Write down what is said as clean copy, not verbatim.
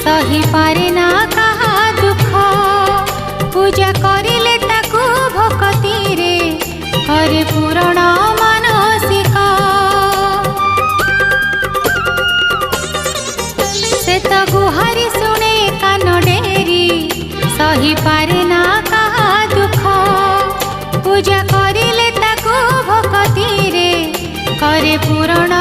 सही पारे ना कहा दुख पूजा करिले ताकू भक्ति रे करे पूरण मानसिक से तो गुहारी शुणे कान डेरी सही पारे ना कहा दुख पूजा करिले ताकू भक्ति रे करे पूरण